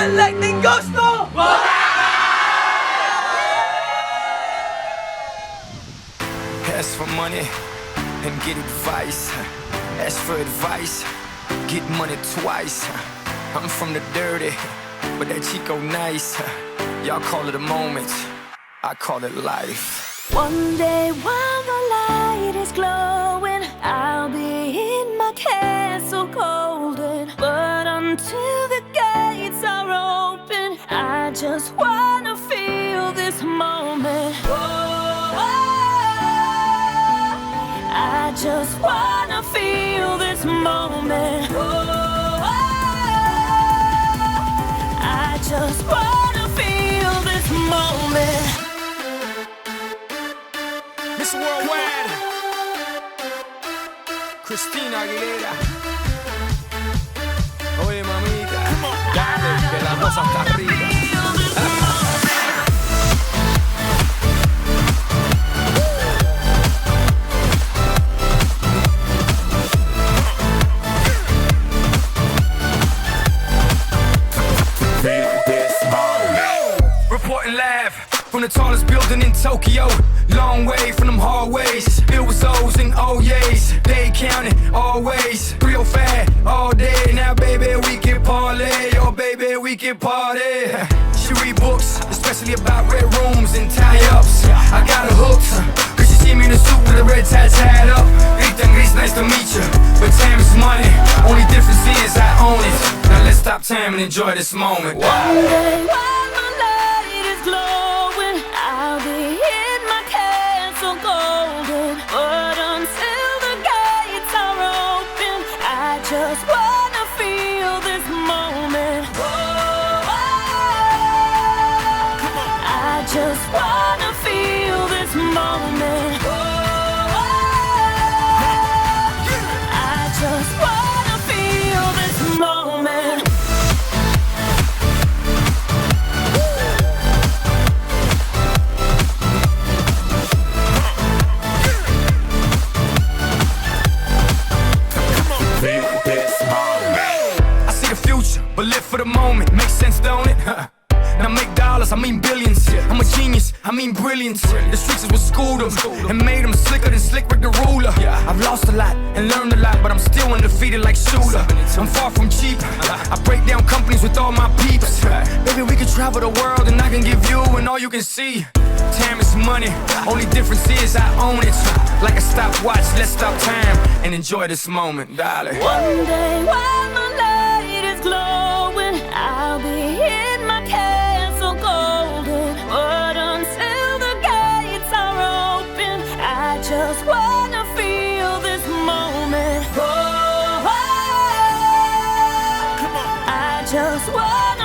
lightning gusto! Ask for money and get advice. Ask for advice, get money twice. I'm from the dirty, but that Chico nice. Y'all call it a moment, I call it life. One day while the light is glowing, I'll be in my castle golden. But until the gates are open, I just wanna feel this moment. I just wanna feel this moment. I just wanna feel this moment. Miss Worldwide, Christina Aguilera. Oye mamita, dale, que la cosa está arriba. Reporting live from the tallest building in Tokyo. Long way from them hallways. It was O's and O's. They counted always. 305 all day. Now baby we can parlay. Oh baby we can party. She read books, especially about red rooms and tie-ups. I got her hooked, cause she see me in a suit with a red tie tied up. Ethan Gris, nice to meet you, but time is money. Only difference is I own it. Now let's stop time and enjoy this moment. One day while the light is glowing, I'll be in my castle golden. But until the gates are open, I just wanna feel this moment. I just wanna feel this moment. I just wanna feel this moment. I see the future, but live for the moment. Makes sense, don't it? Now make dollars, I mean billions. I'm a genius, I mean brilliance. The streets is what schooled them and made them slicker than Slick Rick the ruler. I've lost a lot and learned a lot, but I'm still undefeated like Shooter. I'm far from cheap, I break down companies with all my peeps. Baby, we can travel the world and I can give you and all you can see. Time is money, only difference is I own it. Like a stopwatch, let's stop time and enjoy this moment, darling. One day while the light is glowing, I'll be in my castle golden. But until the gates are open, I just wanna feel this moment. I just wanna